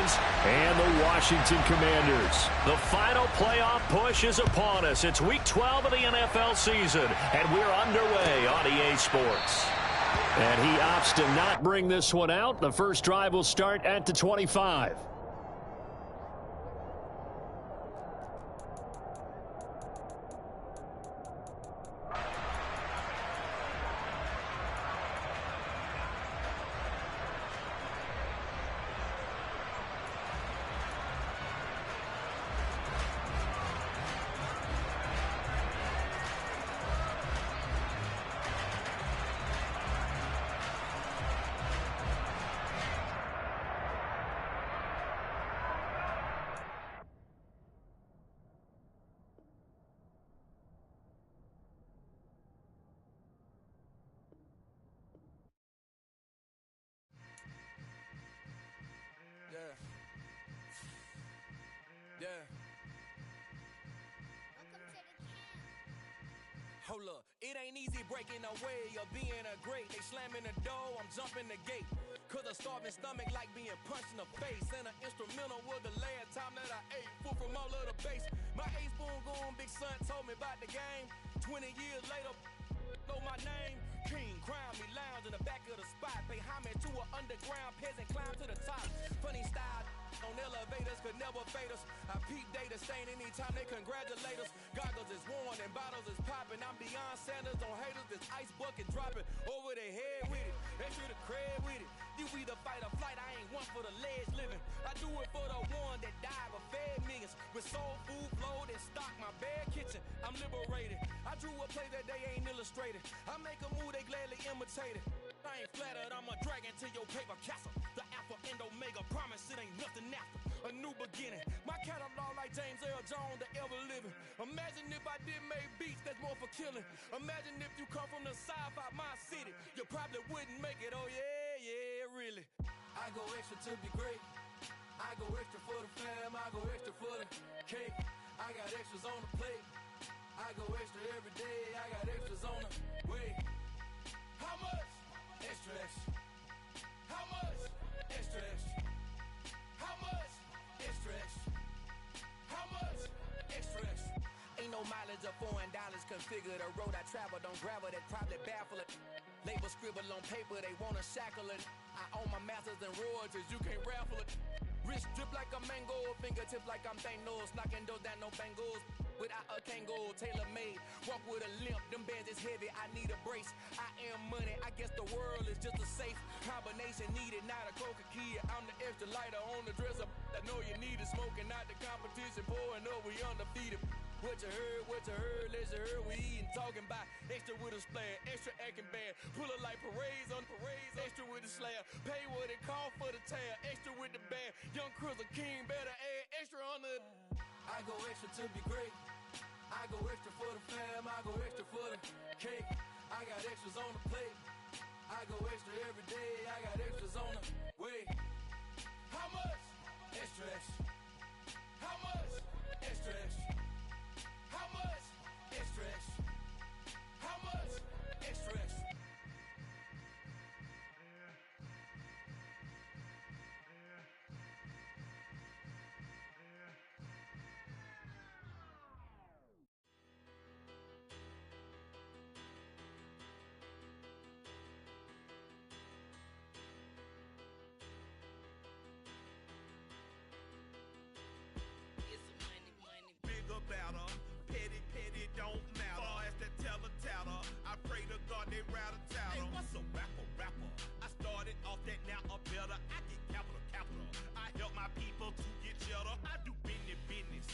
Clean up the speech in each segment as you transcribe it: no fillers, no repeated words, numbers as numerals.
Redskins and the Washington Commanders. The final playoff push is upon us. It's Week 12 of the NFL season, and we're underway on EA Sports. And he opts to not bring this one out. The first drive will start at the 25. Hold up, it ain't easy breaking away or being a great. They slamming the door, I'm jumping the gate. Cause a starving stomach like being punched in the face. And an instrumental was the last time that I ate food from all of the base. My ace boom goon, big son told me about the game. 20 years later, know my name. King, crown me, lounge in the back of the spot. Pay homage to an underground peasant, climb to the top. Funny style on elevators could never fade us. I peep data stain anytime they congratulate us. Goggles is worn and bottles is popping. I'm Deion Sanders on haters, this ice bucket dropping over their head with it. They should have cred with it. You either fight or flight, I ain't one for the ledge living. I do it for the one that died but fed millions. With soul food flowed and stocked my bare kitchen. I'm liberated. I drew a play that they ain't illustrated. I make a move, they gladly imitate it. I ain't flattered, I'm a dragon to your paper castle. The alpha and omega, promise it ain't nothing after. A new beginning. My catalog like James Earl Jones, the ever living. Imagine if I did make beats, that's more for killing. Imagine if you come from the south out my city. You probably wouldn't make it, oh yeah, really. I go extra to be great. I go extra for the fam, I go extra for the cake. I got extras on the plate. I go extra every day, I got extras on the way. How much? Extra, extra. How much? Extra, extra. How much? Extra, extra. How much? Extra, extra. Ain't no mileage of $4 configure the road I travel. Don't gravel, that probably baffle it. Label scribble on paper, they wanna shackle it. I own my masters and royalties, you can't raffle it. Wrist drip like a mango, fingertips like I'm Thanos. Knocking those down, no bangles. Without a Kango, tailor-made. Walk with a limp, them bands is heavy, I need a brace. I am money, I guess the world is just a safe combination needed, not a coca key. I'm the extra lighter on the dresser. I know you need it, smoking out the competition, pouring up, we undefeated. What you heard, let's you heard, we eating, talking about extra with a splash, extra acting bad, pull it like parades on parades, extra with the slayer, pay what it cost for the tail, extra with the band, young Cruiser King, better add extra on the. I go extra to be great, I go extra for the fam, I go extra for the cake, I got extras on the plate, I go extra every day, I got extras on the way. How much? Extra, extra. How much? Extra, extra. How much? Extra, extra. How much? Extra, extra. Better, petty, don't matter. Far as the teller, I pray to God they rattle tattle. Hey, what's a rapper? I started off that, now I'm better. I get capital. I help my people to get cheddar. I do business.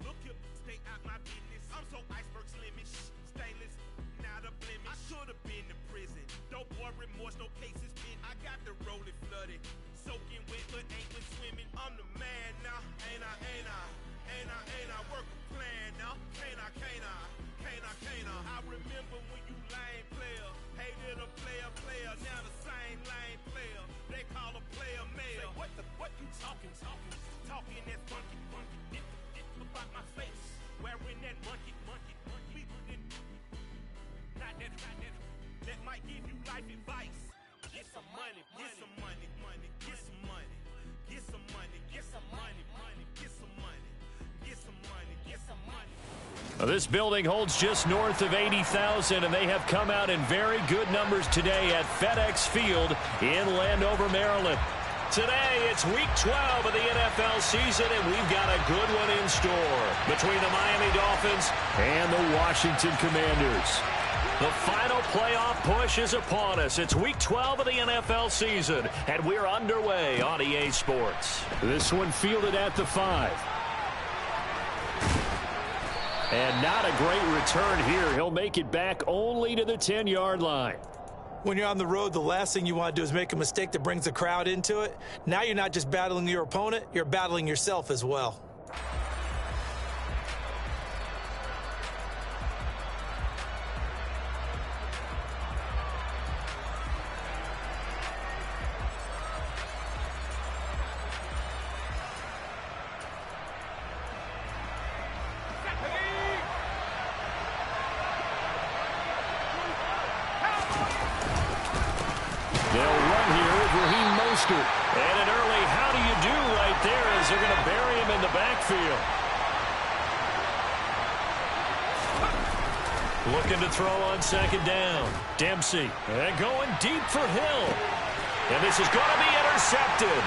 Look here, stay out my business. I'm so iceberg slimish, stainless, not a blemish. I should have been in prison. Don't boy remorse, no cases been. I got the rolling flooded, soaking wet, but ain't been swimming. I'm the man now, ain't I? Work a plan now, can't I? I remember when you lame player, hated a player, now the same lame player. They call a player mayor. Say, what you talking that funky, it about my face, wearing that monkey. Not that might give you life advice. Get some money, get some money. This building holds just north of 80,000, and they have come out in very good numbers today at FedEx Field in Landover, Maryland. Today, it's Week 12 of the NFL season, and we've got a good one in store between the Miami Dolphins and the Washington Commanders. The final playoff push is upon us. It's Week 12 of the NFL season, and we're underway on EA Sports. This one fielded at the 5. And not a great return here. He'll make it back only to the 10-yard line. When you're on the road, the last thing you want to do is make a mistake that brings the crowd into it. Now you're not just battling your opponent, you're battling yourself as well. And an early how do you do right there as they're going to bury him in the backfield. Looking to throw on second down. Dempsey and going deep for Hill. And this is going to be intercepted.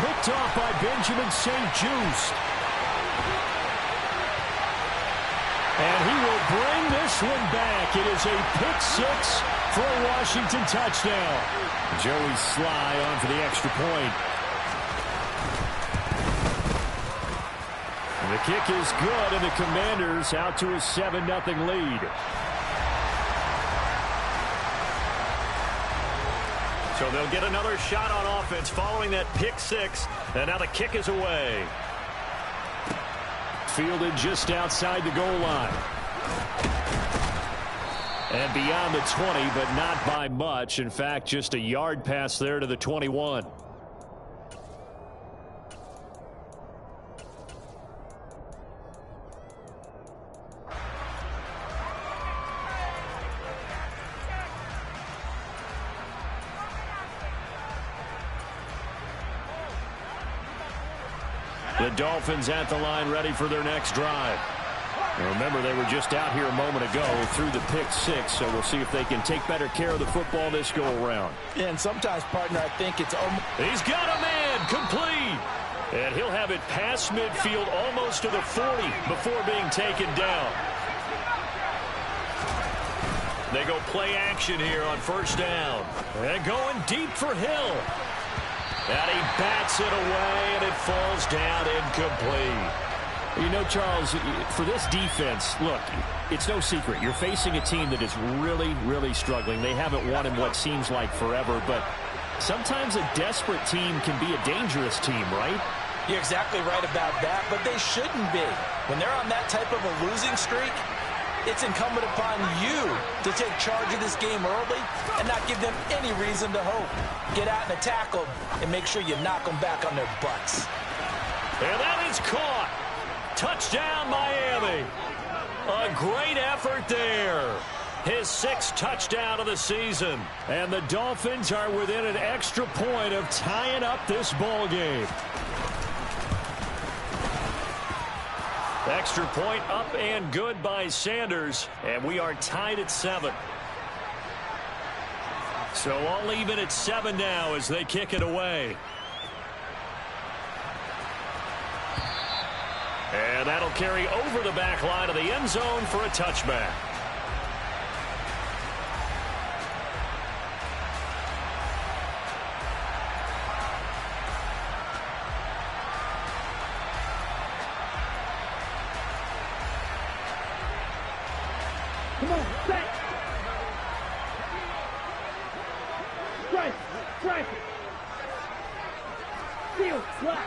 Picked off by Benjamin St. Juste. And he will bring this one back. It is a pick 6 for a Washington touchdown. Joey Sly on for the extra point. And the kick is good, and the Commanders out to a 7-0 lead. So they'll get another shot on offense following that pick 6, and now the kick is away. Fielded just outside the goal line. And beyond the 20, but not by much. In fact, just a yard pass there to the 21. The Dolphins at the line ready for their next drive. Remember, they were just out here a moment ago through the pick 6, so we'll see if they can take better care of the football this go-around. And sometimes, partner, I think it's almost... He's got a man, complete! And he'll have it past midfield almost to the 40 before being taken down. They go play action here on first down. And going deep for Hill. And he bats it away, and it falls down incomplete. You know, Charles, for this defense, look, it's no secret. You're facing a team that is really, really struggling. They haven't won in what seems like forever, but sometimes a desperate team can be a dangerous team, right? You're exactly right about that, but they shouldn't be. When they're on that type of a losing streak, it's incumbent upon you to take charge of this game early and not give them any reason to hope. Get out and attack them and make sure you knock them back on their butts. And that is caught. Touchdown, Miami. A great effort there. His 6th touchdown of the season. And the Dolphins are within an extra point of tying up this ball game. Extra point up and good by Sanders. And we are tied at 7. So all even at 7 now as they kick it away. And that'll carry over the back line of the end zone for a touchback. Come on, set. Strike, strike. Steal, slap.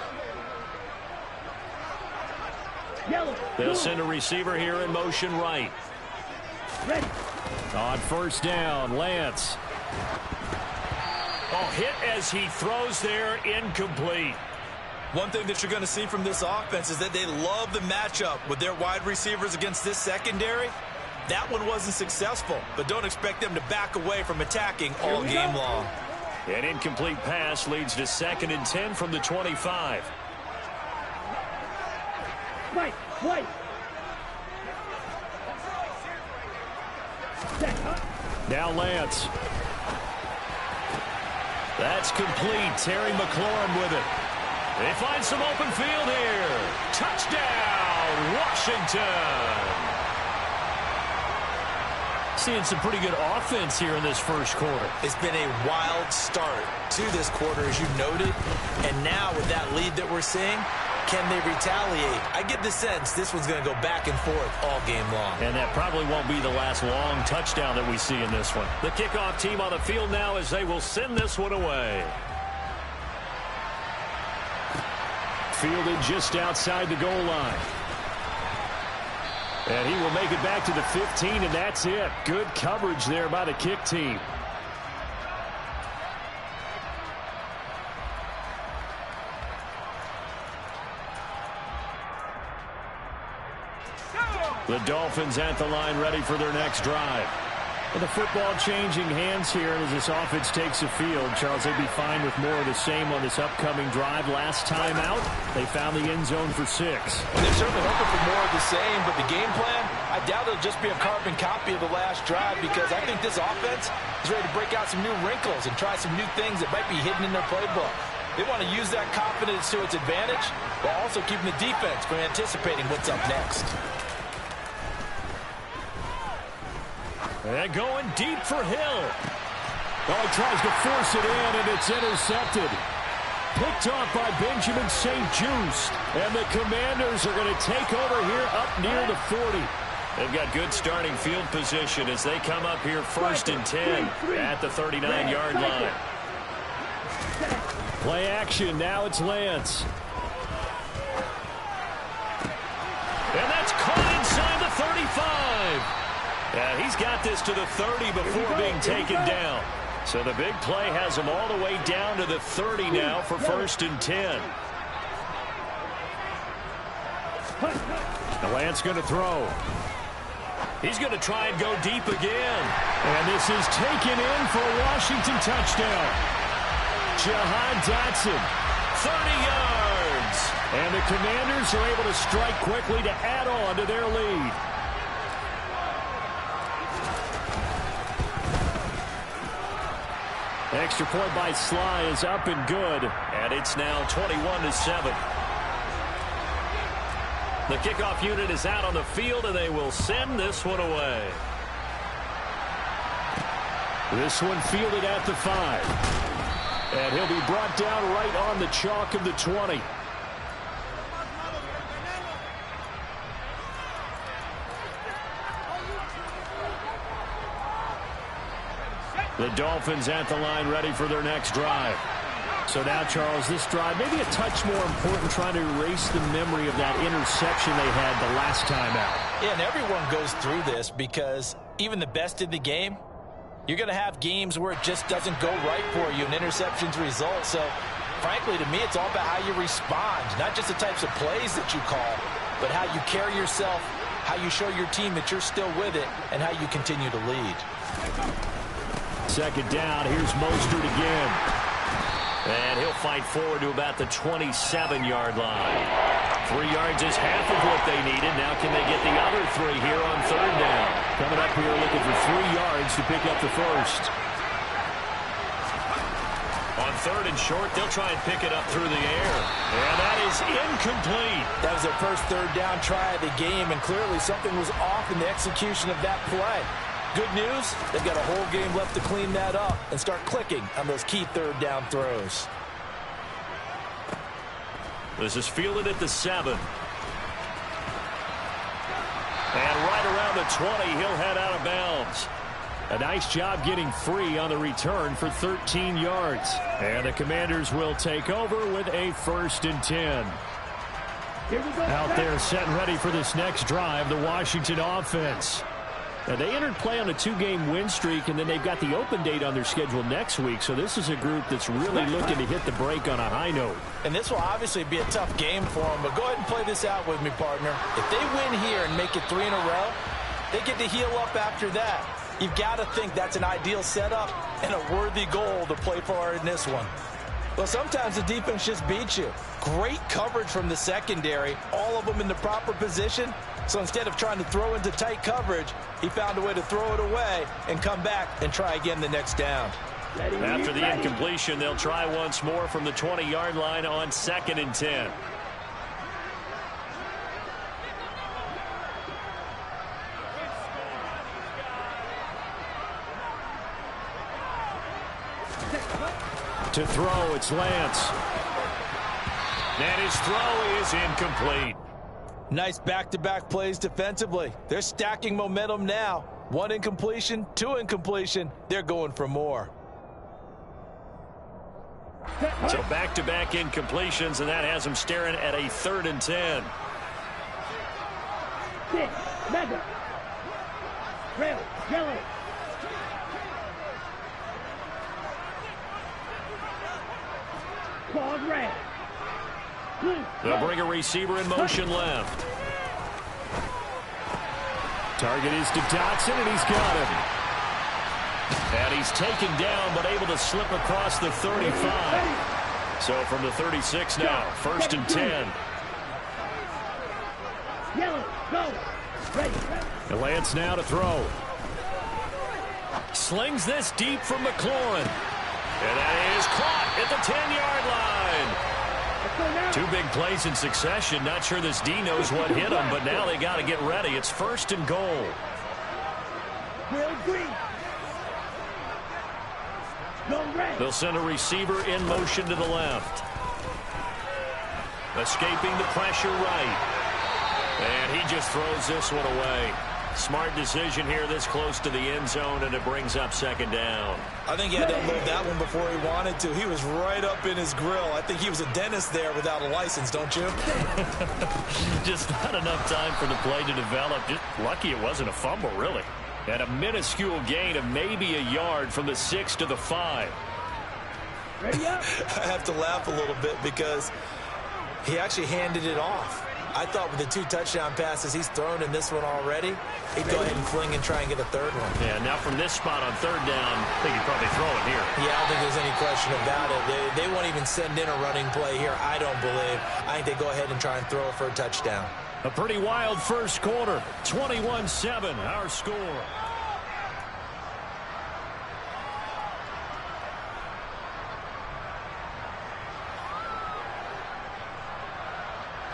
Yellow. They'll send a receiver here in motion right. Ready. On first down, Lance. Oh, hit as he throws there, incomplete. One thing that you're going to see from this offense is that they love the matchup with their wide receivers against this secondary. That one wasn't successful, but don't expect them to back away from attacking all game long. An incomplete pass leads to 2nd and 10 from the 25. Right, right. Now Lance. That's complete. Terry McLaurin with it. They find some open field here. Touchdown, Washington. Seeing some pretty good offense here in this first quarter. It's been a wild start to this quarter, as you noted. And now with that lead that we're seeing, can they retaliate? I get the sense this one's going to go back and forth all game long. And that probably won't be the last long touchdown that we see in this one. The kickoff team on the field now as they will send this one away. Fielded just outside the goal line. And he will make it back to the 15, and that's it. Good coverage there by the kick team. The Dolphins at the line ready for their next drive. And the football changing hands here as this offense takes the field. Charles, they'd be fine with more of the same on this upcoming drive. Last time out, they found the end zone for 6. And they're certainly hoping for more of the same, but the game plan, I doubt it'll just be a carbon copy of the last drive, because I think this offense is ready to break out some new wrinkles and try some new things that might be hidden in their playbook. They want to use that confidence to its advantage while also keeping the defense from anticipating what's up next. And going deep for Hill. Oh, he tries to force it in, and it's intercepted. Picked off by Benjamin St-Juste. And the Commanders are going to take over here up near the 40. They've got good starting field position as they come up here 1st and 10 at the 39-yard line. Play action. Now it's Lance. And that's caught inside the 35. Yeah, he's got this to the 30 before being taken down. So the big play has him all the way down to the 30 now for 1st and 10. The Lance going to throw. He's going to try and go deep again. And this is taken in for a Washington touchdown. Jahan Dotson, 30 yards. And the Commanders are able to strike quickly to add on to their lead. Extra point by Sly is up and good. And it's now 21-7. The kickoff unit is out on the field, and they will send this one away. This one fielded at the 5. And he'll be brought down right on the chalk of the 20. The Dolphins at the line ready for their next drive. So now, Charles, this drive maybe a touch more important, trying to erase the memory of that interception they had the last time out. Yeah, and everyone goes through this, because even the best in the game, you're going to have games where it just doesn't go right for you and interceptions result. So, frankly, to me, it's all about how you respond, not just the types of plays that you call, but how you carry yourself, how you show your team that you're still with it, and how you continue to lead. Second down, here's Mostert again. And he'll fight forward to about the 27-yard line. 3 yards is half of what they needed. Now can they get the other 3 here on 3rd down? Coming up here looking for 3 yards to pick up the first. On 3rd and short, they'll try and pick it up through the air. And that is incomplete. That was their first 3rd down try of the game, and clearly something was off in the execution of that play. Good news, they've got a whole game left to clean that up and start clicking on those key 3rd down throws. This is fielded at the 7. And right around the 20, he'll head out of bounds. A nice job getting free on the return for 13 yards. And the Commanders will take over with a 1st and 10. Out there set and ready for this next drive, the Washington offense. Now, they entered play on a 2-game win streak, and then they've got the open date on their schedule next week. So this is a group that's really looking to hit the break on a high note. And this will obviously be a tough game for them, but go ahead and play this out with me, partner. If they win here and make it 3 in a row, they get to heal up after that. You've got to think that's an ideal setup and a worthy goal to play for in this one. Well, sometimes the defense just beats you. Great coverage from the secondary, all of them in the proper position, So instead of trying to throw into tight coverage, he found a way to throw it away and come back and try again the next down. After the incompletion, they'll try once more from the 20-yard line on 2nd and 10. To throw, it's Lance. And his throw is incomplete. Nice back-to-back plays defensively. They're stacking momentum now. 1 incompletion, 2 incompletion. They're going for more. So back-to-back incompletions, and that has them staring at a 3rd and 10. Madden. Red, yellow. Claude red. Blue. They'll bring a receiver in motion left. Target is to Dotson, and he's got him. And he's taken down, but able to slip across the 35. So from the 36 now, 1st and 10. Yellow, go. Ready. And Lance now to throw. Slings this deep from McLaurin. And that is caught at the 10-yard line. 2 big plays in succession. Not sure this D knows what hit him, but now they got to get ready. It's 1st and goal. They'll send a receiver in motion to the left. Escaping the pressure right. And he just throws this one away. Smart decision here this close to the end zone, and it brings up 2nd down. I think he had to unload that one before he wanted to. He was right up in his grill. I think he was a dentist there without a license, don't you? Just not enough time for the play to develop. Just lucky it wasn't a fumble, really. And a minuscule gain of maybe a yard from the 6 to the 5. Ready up. I have to laugh a little bit because he actually handed it off. I thought with the 2 touchdown passes he's thrown in this one already, he'd go ahead and fling and try and get a 3rd one. Yeah, now from this spot on 3rd down, I think he'd probably throw it here. Yeah, I don't think there's any question about it. They won't even send in a running play here, I don't believe. I think they go ahead and try and throw it for a touchdown. A pretty wild first quarter. 21-7, our score.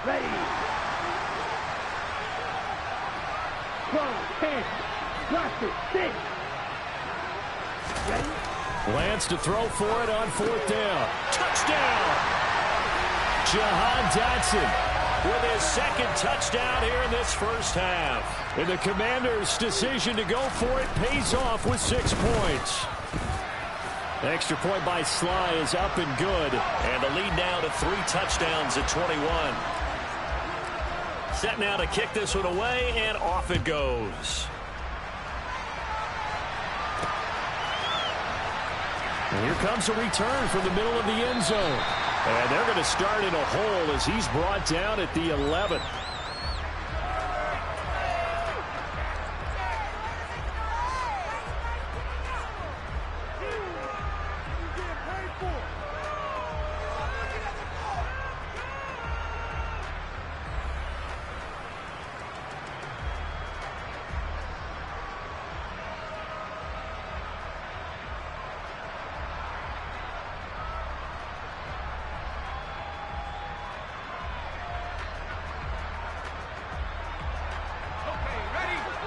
Ready. Go, 10. Blast it, 6. Ready. Lance to throw for it on 4th down. Touchdown! Jahan Dotson with his 2nd touchdown here in this first half. And the Commanders' decision to go for it pays off with 6 points. The extra point by Sly is up and good. And the lead now to 3 touchdowns at 21. Set now to kick this one away, and off it goes. And here comes a return from the middle of the end zone. And they're going to start in a hole as he's brought down at the 11.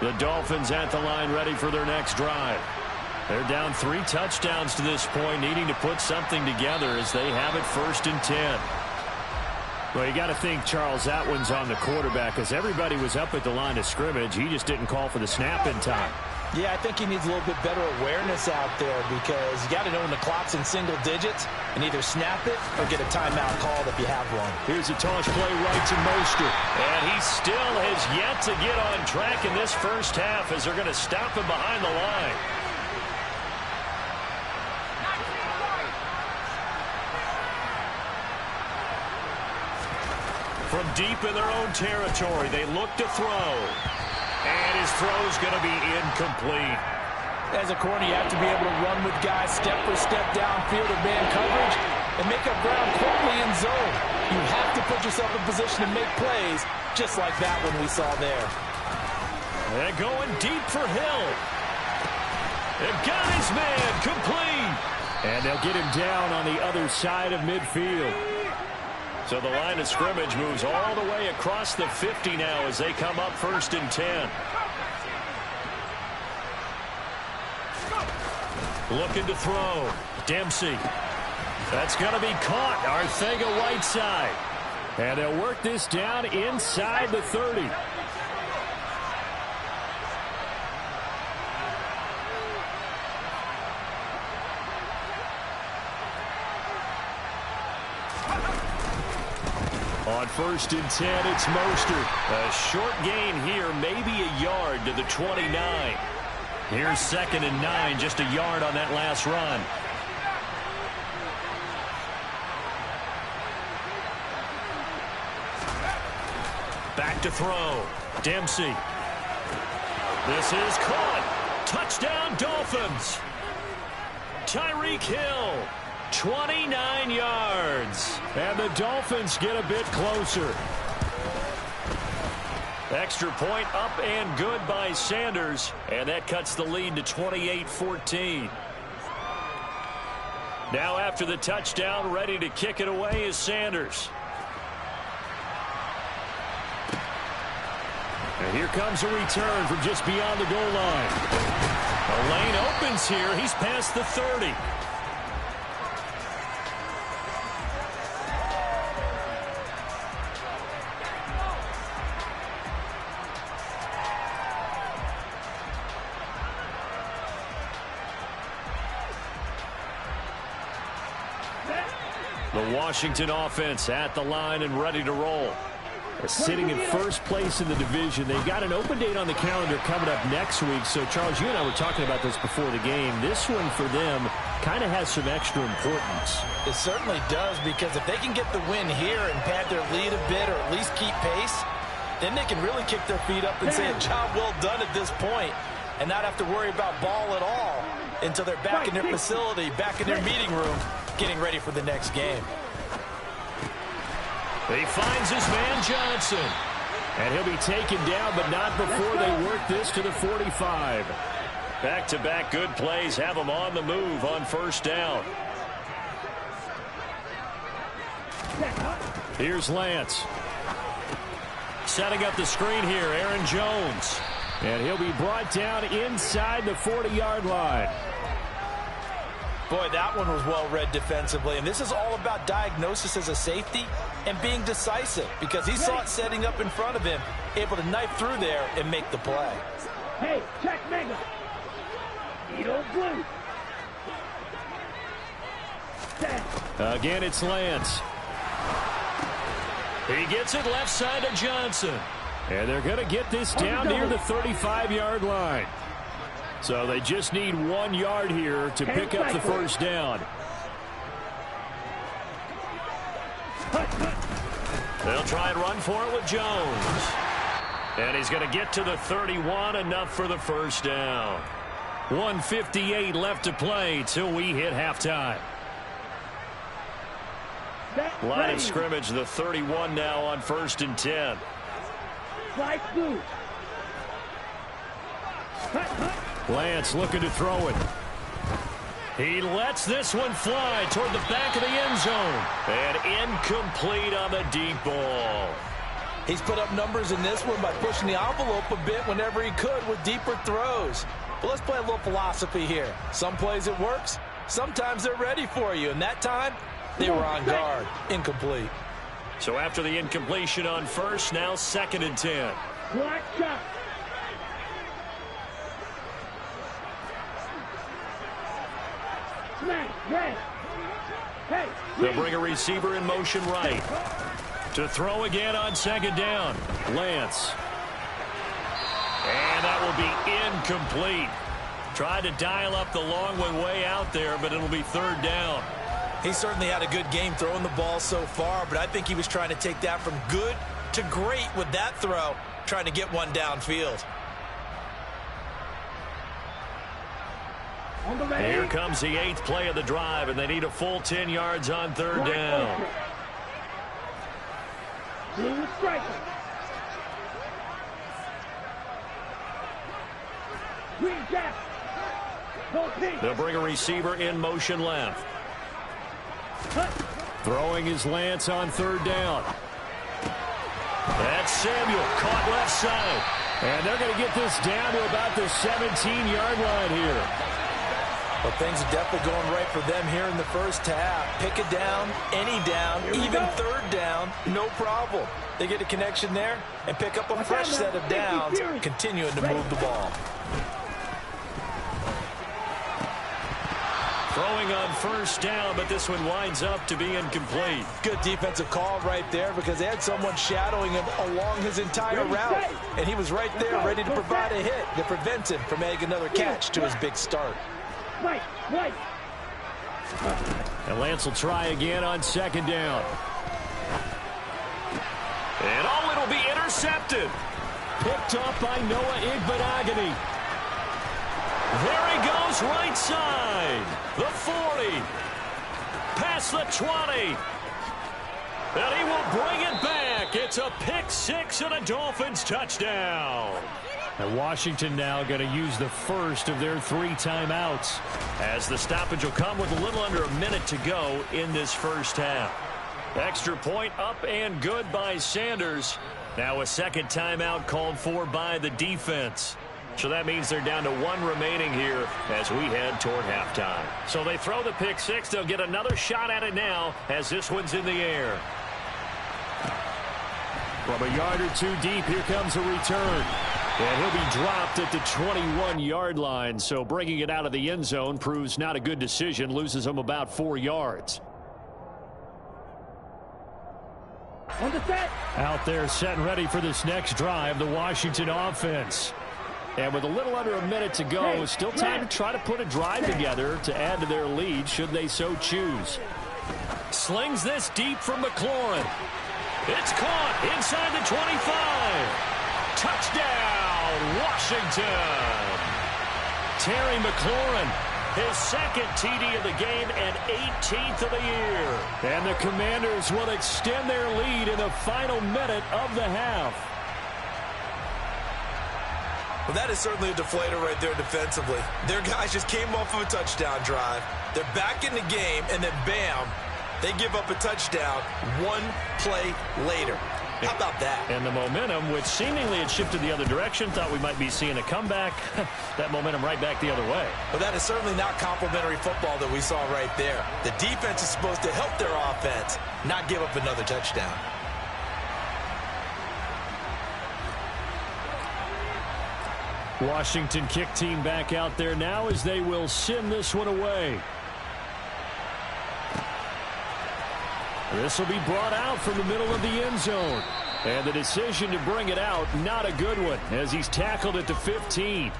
The Dolphins at the line ready for their next drive. They're down 3 touchdowns to this point, needing to put something together as they have it 1st and 10. Well, you got to think Charles Atwin's on the quarterback as everybody was up at the line of scrimmage. He just didn't call for the snap in time. Yeah, I think he needs a little bit better awareness out there because you got to know when the clock's in single digits and either snap it or get a timeout called if you have one. Here's a toss play right to Mostert. And he still has yet to get on track in this first half as they're going to stop him behind the line. From deep in their own territory, they look to throw. And his throw's going to be incomplete. As a corner, you have to be able to run with guys step for step downfield of man coverage and make up ground quickly in zone. You have to put yourself in position to make plays just like that one we saw there. They're going deep for Hill. They've got his man complete. And they'll get him down on the other side of midfield. So the line of scrimmage moves all the way across the 50 now as they come up 1st and 10. Looking to throw. Dempsey. That's going to be caught. Arcega-Whiteside. And they'll work this down inside the 30. On 1st and 10, it's Mostert. A short gain here, maybe a yard to the 29. Here's 2nd and 9, just a yard on that last run. Back to throw. Dempsey. This is caught. Touchdown, Dolphins. Tyreek Hill. 29 yards. And the Dolphins get a bit closer. Extra point up and good by Sanders. And that cuts the lead to 28-14. Now after the touchdown, ready to kick it away is Sanders. And here comes a return from just beyond the goal line. The lane opens here. He's past the 30. The Washington offense at the line and ready to roll. Sitting in first place in the division. They've got an open date on the calendar coming up next week. So, Charles, you and I were talking about this before the game. This one for them kind of has some extra importance. It certainly does, because if they can get the win here and pad their lead a bit or at least keep pace, then they can really kick their feet up and say a job well done at this point and not have to worry about ball at all until they're back in their facility, back in their meeting room, getting ready for the next game. He finds his man Johnson. And he'll be taken down, but not before they work this to the 45. Back-to-back good plays have them on the move on 1st down. Here's Lance. Setting up the screen here, Aaron Jones. And he'll be brought down inside the 40-yard line. Boy, that one was well read defensively, and this is all about diagnosis as a safety and being decisive, because he saw it setting up in front of him, able to knife through there and make the play. Hey, check Mega. Edo blue. Again, it's Lance. He gets it left side to Johnson. And they're going to get this down near the 35-yard line. So they just need 1 yard here to pick up the 1st down. They'll try and run for it with Jones. And he's going to get to the 31, enough for the 1st down. 1:58 left to play till we hit halftime. Line of scrimmage, the 31 now on 1st and 10. Lance looking to throw it. He lets this one fly toward the back of the end zone. And incomplete on the deep ball. He's put up numbers in this one by pushing the envelope a bit whenever he could with deeper throws. But let's play a little philosophy here. Some plays it works. Sometimes they're ready for you. And that time, they were on guard. Incomplete. So after the incompletion on 1st, now 2nd and 10. Black shot. Red. Hey, they'll bring a receiver in motion right. To throw again on 2nd down. Lance. And that will be incomplete. Tried to dial up the long way out there, but it'll be 3rd down. He certainly had a good game throwing the ball so far, but I think he was trying to take that from good to great with that throw, trying to get one downfield. Here comes the 8th play of the drive, and they need a full 10 yards on 3rd down. Blue striker. Green cap. No pink. They'll bring a receiver in motion left. Throwing his lance on third down. That's Samuel, caught left side. And they're going to get this down to about the 17-yard line here. Well, things are definitely going right for them here in the first half. Pick it down, any down, even third down, no problem. They get a connection there and pick up a fresh set of downs, continuing to move the ball. Throwing on first down, but this one winds up to be incomplete. Good defensive call right there because they had someone shadowing him along his entire route. And he was right there ready to provide a hit that prevents him from making another catch to his big start. Right. And Lance will try again on second down. And it'll be intercepted. Picked up by Noah Igbenogany. There he goes, right side. The 40. Past the 20. And he will bring it back. It's a pick six and a Dolphins touchdown. And Washington now going to use the first of their 3 timeouts, as the stoppage will come with a little under a minute to go in this first half. Extra point up and good by Sanders. Now a second timeout called for by the defense. So that means they're down to 1 remaining here as we head toward halftime. So they throw the pick six. They'll get another shot at it now as this one's in the air. From a yard or 2 deep, here comes a return. And he'll be dropped at the 21-yard line. So bringing it out of the end zone proves not a good decision. Loses him about 4 yards. On the set. Out there set and ready for this next drive, the Washington offense. And with a little under a minute to go, still time to try to put a drive together to add to their lead should they so choose. Slings this deep from McLaurin. It's caught inside the 25. Touchdown, Washington. Terry McLaurin, his second TD of the game and 18th of the year. And the Commanders will extend their lead in the final minute of the half. Well, that is certainly a deflator right there defensively. Their guys just came off of a touchdown drive. They're back in the game, and then bam, they give up a touchdown 1 play later. How about that? And the momentum, which seemingly had shifted the other direction, thought we might be seeing a comeback. That momentum right back the other way. Well, that is certainly not complimentary football that we saw right there. The defense is supposed to help their offense, not give up another touchdown. Washington kick team back out there now as they will send this one away. This will be brought out from the middle of the end zone. And the decision to bring it out, not a good one, as he's tackled at the 15.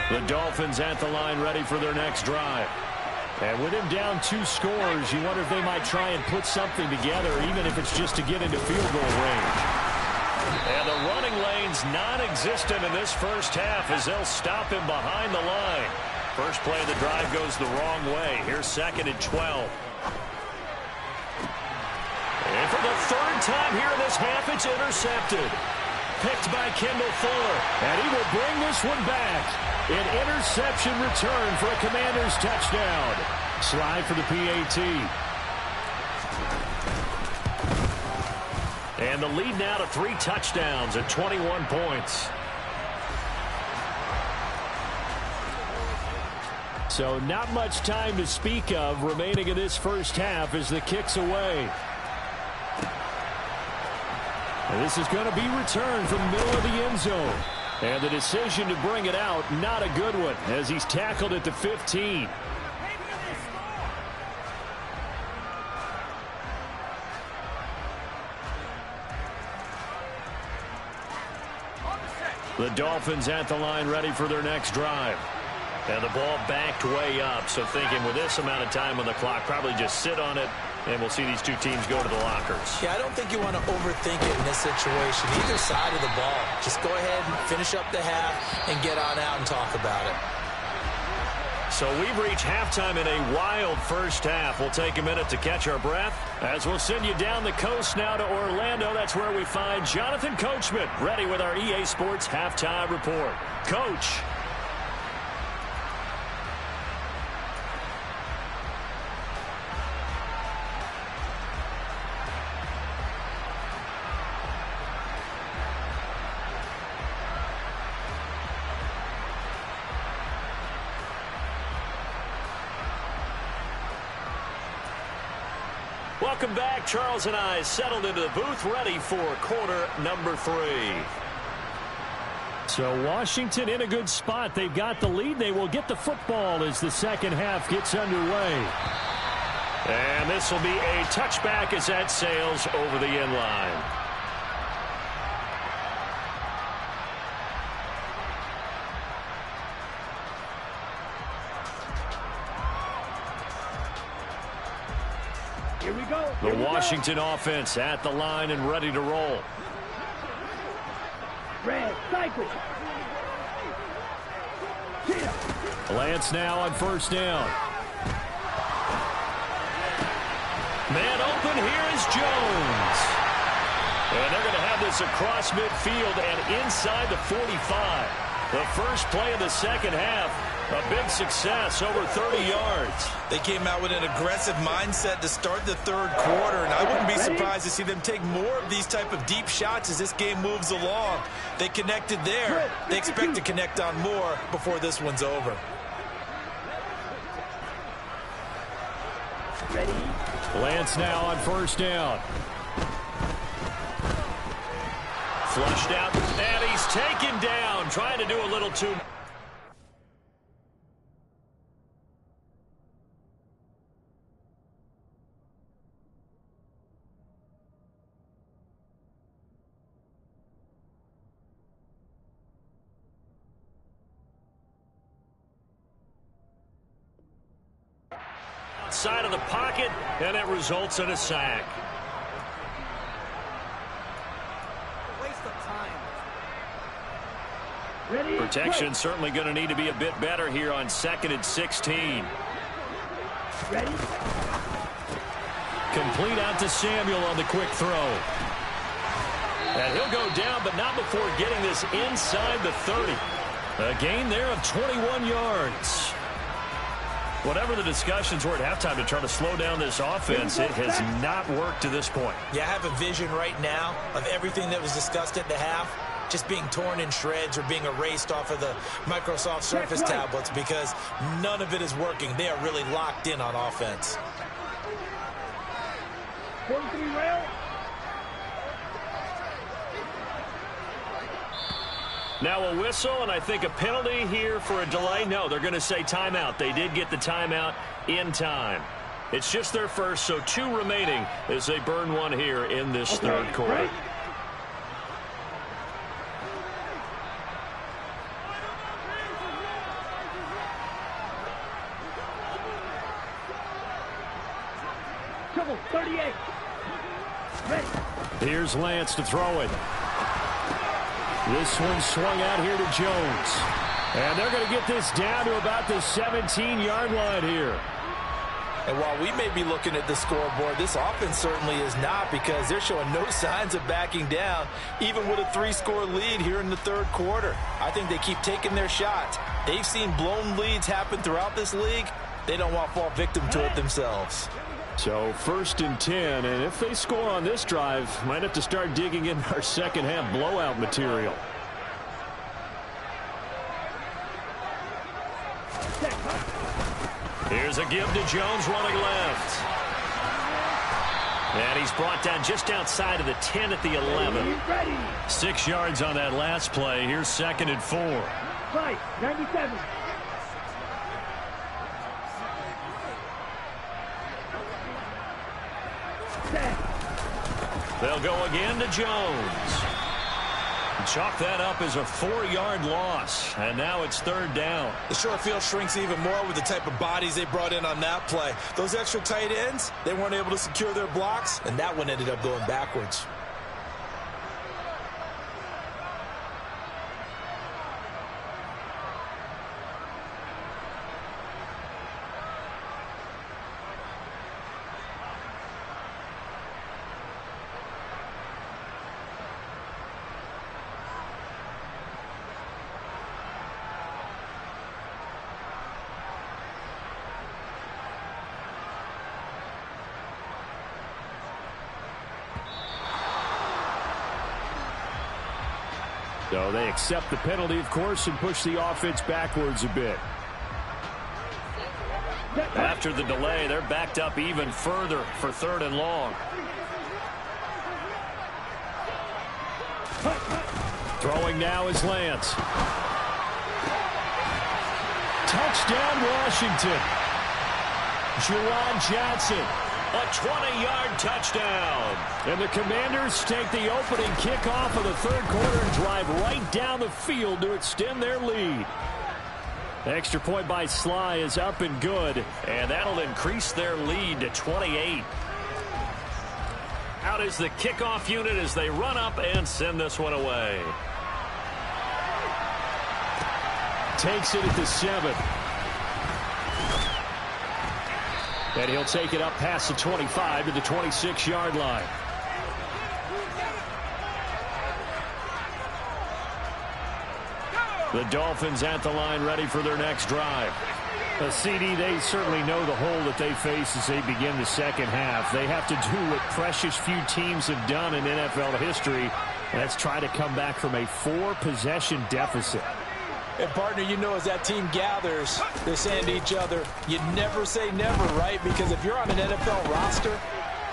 The Dolphins at the line ready for their next drive. And with him down 2 scores, you wonder if they might try and put something together, even if it's just to get into field goal range. And the running lane's non-existent in this first half as they'll stop him behind the line. First play of the drive goes the wrong way. Here's 2nd and 12. And for the 3rd time here in this half, it's intercepted. Picked by Kendall Fuller. And he will bring this one back. An interception return for a Commanders touchdown. Slide for the PAT. And the lead now to 3 touchdowns at 21 points. So not much time to speak of remaining in this first half as the kick's away. And this is going to be returned from the middle of the end zone. And the decision to bring it out, not a good one, as he's tackled at the 15. The Dolphins at the line ready for their next drive. And the ball backed way up. So thinking with this amount of time on the clock, probably just sit on it, and we'll see these two teams go to the lockers. Yeah, I don't think you want to overthink it in this situation. Either side of the ball. Just go ahead and finish up the half and get on out and talk about it. So we've reached halftime in a wild first half. We'll take a minute to catch our breath as we'll send you down the coast now to Orlando. That's where we find Jonathan Coachman ready with our EA Sports Halftime Report. Coach. Welcome back. Charles and I settled into the booth ready for quarter number 3. So Washington in a good spot. They've got the lead. They will get the football as the second half gets underway. And this will be a touchback as that sails over the end line. Here we go. The Washington offense at the line and ready to roll. Red, cycle. Lance now on first down. Man open, here is Jones. And they're going to have this across midfield and inside the 45. The first play of the second half, a big success, over 30 yards. They came out with an aggressive mindset to start the third quarter, and I wouldn't be surprised to see them take more of these type of deep shots as this game moves along. They connected there. They expect to connect on more before this one's over. Ready. Lance now on first down. Flushed out, and he's taken down, trying to do a little too much. Outside of the pocket, and it results in a sack. Ready. Protection certainly going to need to be a bit better here on 2nd and 16. Ready. Complete out to Samuel on the quick throw. And he'll go down, but not before getting this inside the 30. A gain there of 21 yards. Whatever the discussions were at halftime to try to slow down this offense, it has not worked to this point. Yeah, I have a vision right now of everything that was discussed at the half just being torn in shreds or being erased off of the Microsoft Surface tablets because none of it is working. They are really locked in on offense. 43 rail. Now a whistle, and I think a penalty here for a delay. No, they're going to say timeout. They did get the timeout in time. It's just their first, so 2 remaining as they burn one here in this third quarter. Right. Trouble, 38. Ready. Here's Lance to throw it. This one swung out here to Jones. And they're going to get this down to about the 17-yard line here. And while we may be looking at the scoreboard, this offense certainly is not because they're showing no signs of backing down, even with a 3-score lead here in the third quarter. I think they keep taking their shots. They've seen blown leads happen throughout this league. They don't want to fall victim to it themselves. So 1st and 10, and if they score on this drive, might have to start digging in our second half blowout material. Here's a give to Jones running left. And he's brought down just outside of the 10 at the 11. 6 yards on that last play. Here's 2nd and 4. Fight, 97. They'll go again to Jones. chalk that up as a 4-yard loss. And now it's 3rd down. The short field shrinks even more with the type of bodies they brought in on that play. Those extra tight ends, they weren't able to secure their blocks, and that one ended up going backwards. So they accept the penalty, of course, and push the offense backwards a bit. After the delay, they're backed up even further for 3rd and long. Throwing now is Lance. Touchdown, Washington. Juwan Johnson. A 20-yard touchdown. And the Commanders take the opening kickoff of the 3rd quarter and drive right down the field to extend their lead. Extra point by Sly is up and good, and that'll increase their lead to 28. Out is the kickoff unit as they run up and send this one away. Takes it at the 7. And he'll take it up past the 25 to the 26-yard line. The Dolphins at the line ready for their next drive. A CD, they certainly know the hole that they face as they begin the second half. They have to do what precious few teams have done in NFL history. That's try to come back from a 4-possession deficit. And, partner, you know as that team gathers, they're saying to each other, you never say never, right? Because if you're on an NFL roster,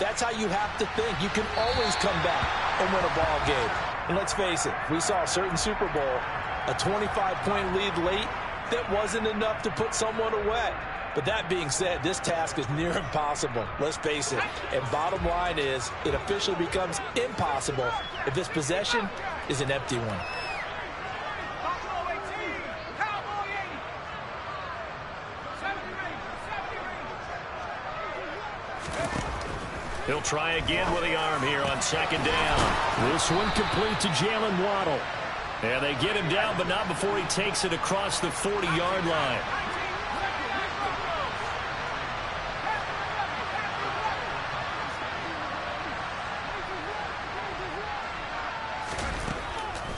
that's how you have to think. You can always come back and win a ball game. And let's face it, we saw a certain Super Bowl, a 25-point lead late, that wasn't enough to put someone away. But that being said, this task is near impossible. Let's face it. And bottom line is, it officially becomes impossible if this possession is an empty one. He'll try again with the arm here on 2nd down. This one complete to Jalen Waddle. And they get him down, but not before he takes it across the 40-yard line.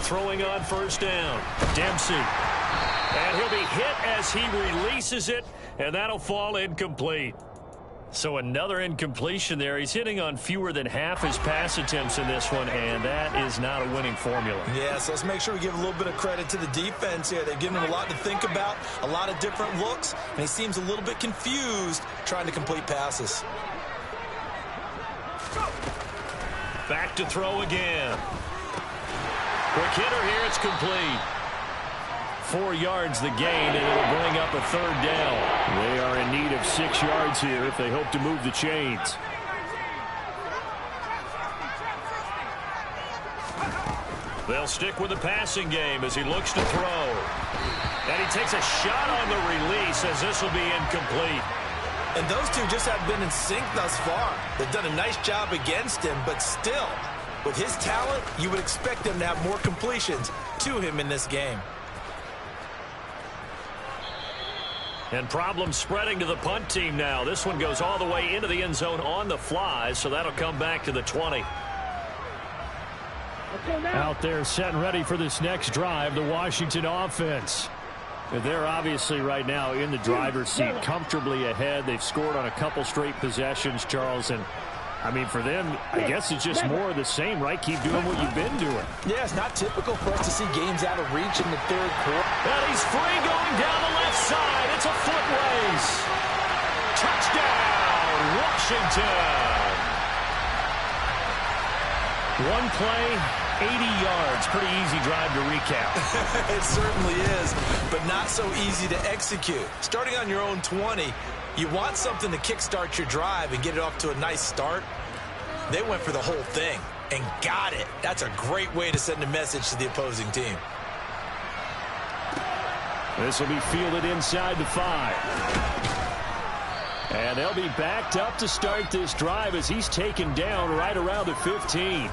Throwing on 1st down. Dempsey. And he'll be hit as he releases it, and that'll fall incomplete. So another incompletion there. He's hitting on fewer than half his pass attempts in this one, and that is not a winning formula. Yeah, so let's make sure we give a little bit of credit to the defense here. They've given him a lot to think about, a lot of different looks, and he seems a little bit confused trying to complete passes. Back to throw again. Quick hitter here, it's complete. 4 yards the gain, and it'll bring up a 3rd down. They are in need of 6 yards here if they hope to move the chains. They'll stick with the passing game as he looks to throw. And he takes a shot on the release as this will be incomplete. And those two just have been in sync thus far. They've done a nice job against him, but still, with his talent, you would expect him to have more completions to him in this game. And problems spreading to the punt team now. This one goes all the way into the end zone on the fly, so that'll come back to the 20. Out there set and ready for this next drive, the Washington offense. They're obviously right now in the driver's seat, comfortably ahead. They've scored on a couple straight possessions, Charles, and I mean, for them, I guess it's just more of the same, right? Keep doing what you've been doing. Yeah, it's not typical for us to see games out of reach in the 3rd quarter. And he's free going down the left side. It's a foot race. Touchdown, Washington. One play, 80 yards. Pretty easy drive to recap. It certainly is, but not so easy to execute. Starting on your own 20, you want something to kickstart your drive and get it off to a nice start. They went for the whole thing. and got it. That's a great way to send a message to the opposing team. This will be fielded inside the 5. And they'll be backed up to start this drive as he's taken down right around the 15.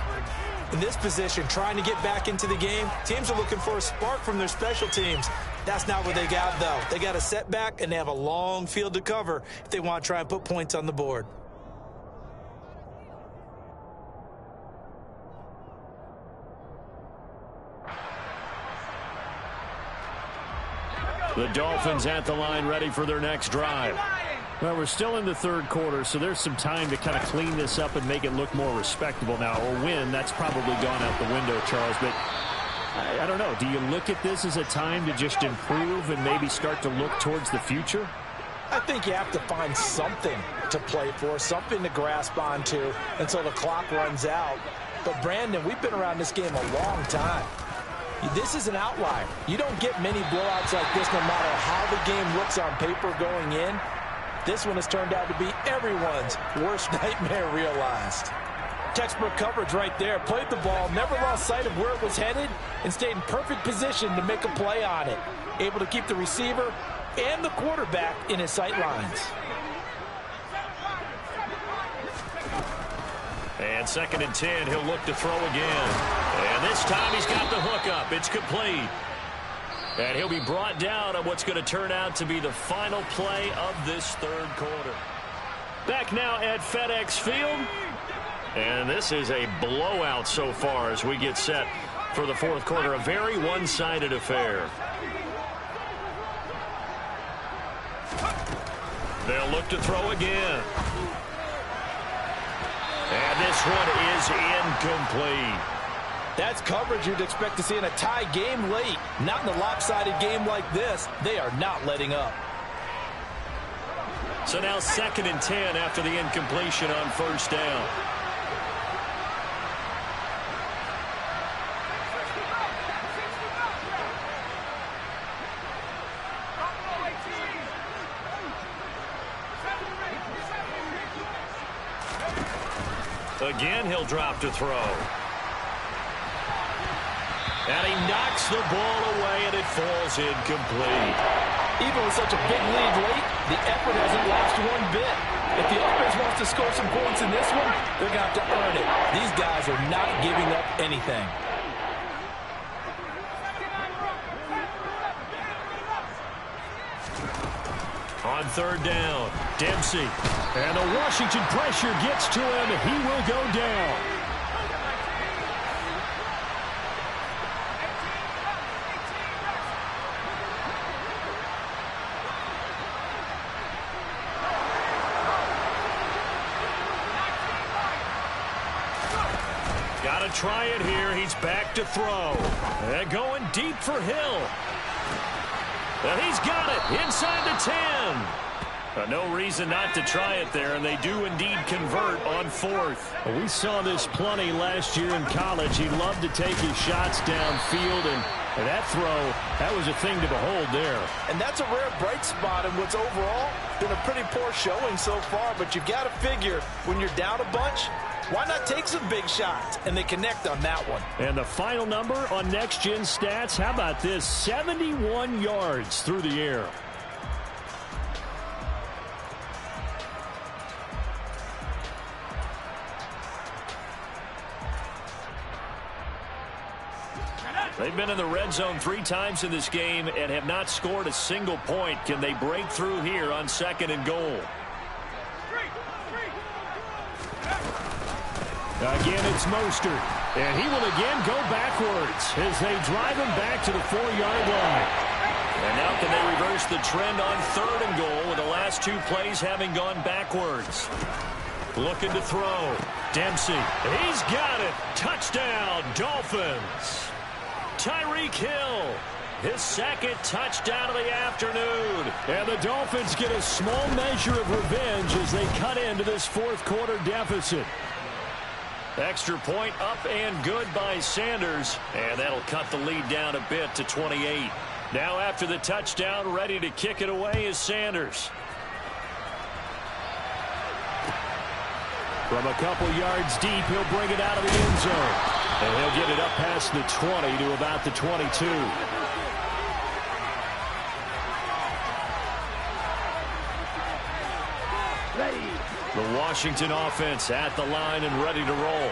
In this position, trying to get back into the game, teams are looking for a spark from their special teams. That's not what they got, though. They got a setback, and they have a long field to cover if they want to try and put points on the board. The Dolphins at the line ready for their next drive. Well, we're still in the third quarter, so there's some time to kind of clean this up and make it look more respectable now. A win, that's probably gone out the window, Charles. But I don't know. Do you look at this as a time to just improve and maybe start to look towards the future? I think you have to find something to play for, something to grasp onto until the clock runs out. But, Brandon, we've been around this game a long time. This is an outlier. You don't get many blowouts like this no matter how the game looks on paper going in. This one has turned out to be everyone's worst nightmare realized. Textbook coverage right there. Played the ball, never lost sight of where it was headed, and stayed in perfect position to make a play on it. Able to keep the receiver and the quarterback in his sight lines. And 2nd and 10, he'll look to throw again. And this time he's got the hook up. It's complete. And he'll be brought down on what's going to turn out to be the final play of this third quarter. Back now at FedEx Field. And this is a blowout so far as we get set for the fourth quarter. A very one-sided affair. They'll look to throw again. And this one is incomplete. That's coverage you'd expect to see in a tie game late. Not in a lopsided game like this. They are not letting up. So now 2nd and 10 after the incompletion on first down. Again, he'll drop to throw. And he knocks the ball away, and it falls incomplete. Even with such a big lead late, the effort hasn't lapsed one bit. If the offense wants to score some points in this one, they're going to have to earn it. These guys are not giving up anything. On third down, Dempsey. And the Washington pressure gets to him. He will go down. Got to try it here. He's back to throw. And going deep for Hill. And he's got it inside the 10. No reason not to try it there, and they do indeed convert on fourth. We saw this plenty last year in college. He loved to take his shots downfield, and that throw, that was a thing to behold there. And that's a rare bright spot in what's overall been a pretty poor showing so far, but you've got to figure when you're down a bunch, why not take some big shots? And they connect on that one. And the final number on Next Gen Stats, how about this? 71 yards through the air. They've been in the red zone 3 times in this game and have not scored a single point. Can they break through here on 2nd and goal? Again, it's Mostert. And he will again go backwards as they drive him back to the 4-yard line. And now can they reverse the trend on 3rd and goal with the last 2 plays having gone backwards? Looking to throw. Dempsey. He's got it. Touchdown, Dolphins. Tyreek Hill, his 2nd touchdown of the afternoon. And the Dolphins get a small measure of revenge as they cut into this 4th quarter deficit. Extra point up and good by Sanders. And that'll cut the lead down a bit to 28. Now after the touchdown, ready to kick it away is Sanders. From a couple yards deep, he'll bring it out of the end zone. And he'll get it up past the 20 to about the 22. The Washington offense at the line and ready to roll.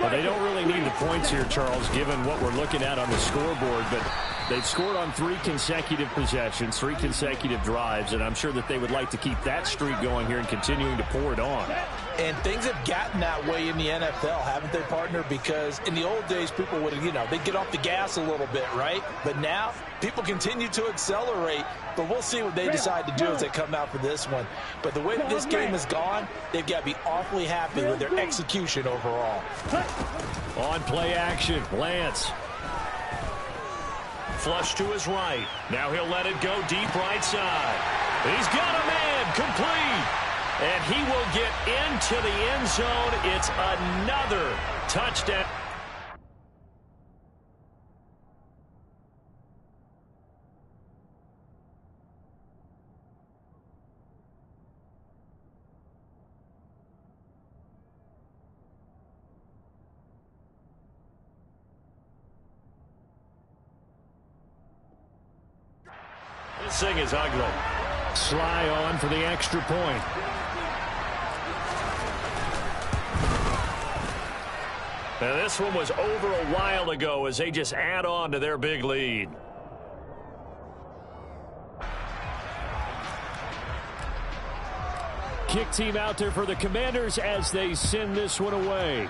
Well, they don't really need the points here, Charles, given what we're looking at on the scoreboard, but they've scored on 3 consecutive possessions, 3 consecutive drives, and I'm sure that they would like to keep that streak going here and continuing to pour it on. And things have gotten that way in the NFL, haven't they, partner? Because in the old days, people would, they'd get off the gas a little bit, right? But now, people continue to accelerate, but we'll see what they decide to do as they come out for this one. But the way that this game has gone, they've got to be awfully happy with their execution overall. On play action, Lance. Flush to his right. Now he'll let it go deep right side. He's got a man, complete. And he will get into the end zone. It's another touchdown. This thing is ugly. Sly on for the extra point. Now this one was over a while ago as they just add on to their big lead. Kick team out there for the Commanders as they send this one away.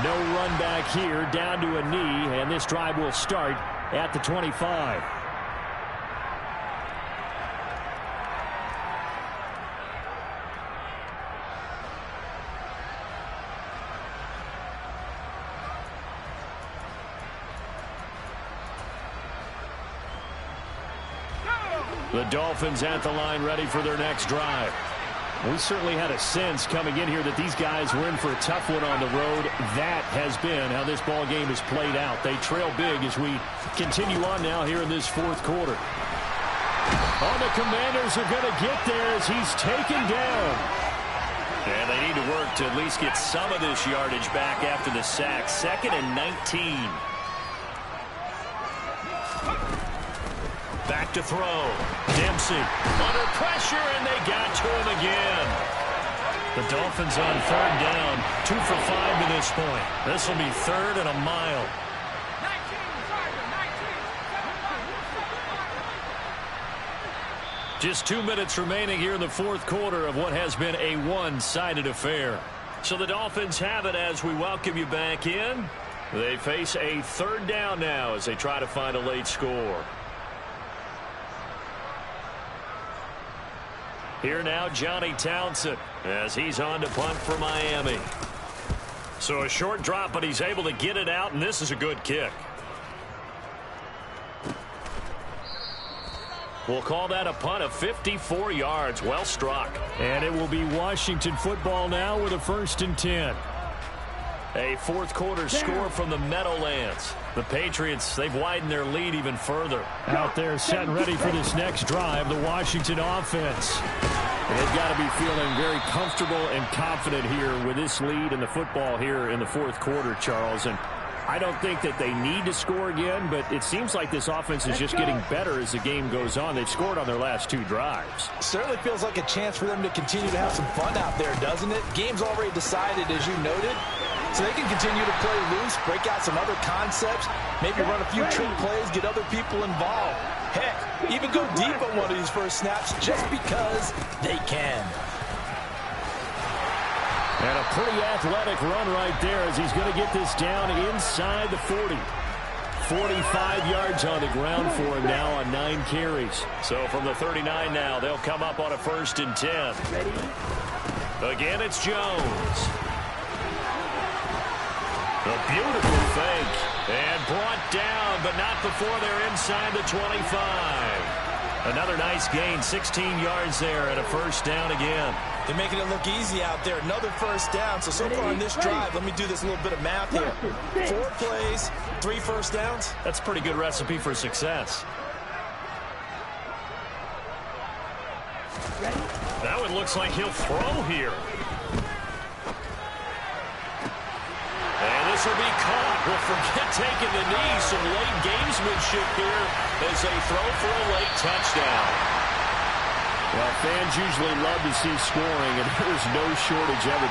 No run back here, down to a knee, and this drive will start at the 25. The Dolphins at the line ready for their next drive. We certainly had a sense coming in here that these guys were in for a tough one on the road. That has been how this ball game has played out. They trail big as we continue on now here in this fourth quarter. Oh, the Commanders are going to get there as he's taken down. And they need to work to at least get some of this yardage back after the sack. 2nd and 19. Back to throw. Dempsey under pressure, and they got to him again. The Dolphins on 3rd down. 2 for 5 to this point. This will be 3rd and a mile. Just 2 minutes remaining here in the fourth quarter of what has been a one-sided affair. So the Dolphins have it as we welcome you back in. They face a 3rd down now as they try to find a late score. Here now, Johnny Townsend, as he's on to punt for Miami. So a short drop, but he's able to get it out, and this is a good kick. We'll call that a punt of 54 yards. Well struck. And it will be Washington football now with a 1st and 10. A fourth quarter score from the Meadowlands. The Patriots, they've widened their lead even further. Out there set and ready for this next drive, the Washington offense. And they've got to be feeling very comfortable and confident here with this lead and the football here in the fourth quarter, Charles. And I don't think that they need to score again, but it seems like this offense is just getting better as the game goes on. They've scored on their last 2 drives. Certainly feels like a chance for them to continue to have some fun out there, doesn't it? Game's already decided, as you noted. So they can continue to play loose, break out some other concepts, maybe run a few trick plays, get other people involved. Heck, even go deep on one of these first snaps just because they can. And a pretty athletic run right there as he's going to get this down inside the 40. 45 yards on the ground for him now on 9 carries. So from the 39 now, they'll come up on a 1st and 10. Again, it's Jones. A beautiful fake, and brought down, but not before they're inside the 25. Another nice gain, 16 yards there, and a 1st down again. They're making it look easy out there. Another 1st down. So far in this drive, let me do this little bit of math here. 4 plays, 3 1st downs. That's a pretty good recipe for success. looks like he'll throw here. And this will be caught. Well, forget taking the knee. Some late gamesmanship here as they throw for a late touchdown. Well, fans usually love to see scoring, and there's no shortage of it.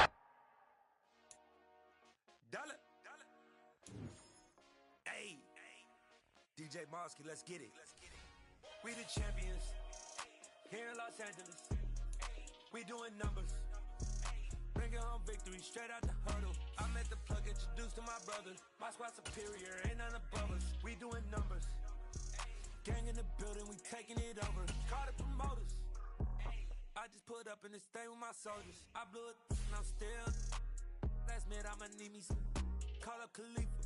Hey, DJ Mosky, let's get it. We the champions here in Los Angeles. We doing numbers. Bringing home victory straight out the huddle. I met the plug, introduced to my brothers. My squad superior, ain't none above us. We doing numbers. Gang in the building, we taking it over. Call the promoters. I just put up in this thing with my soldiers. I blew it and I'm still. Last minute I'ma need me some. Call up Khalifa.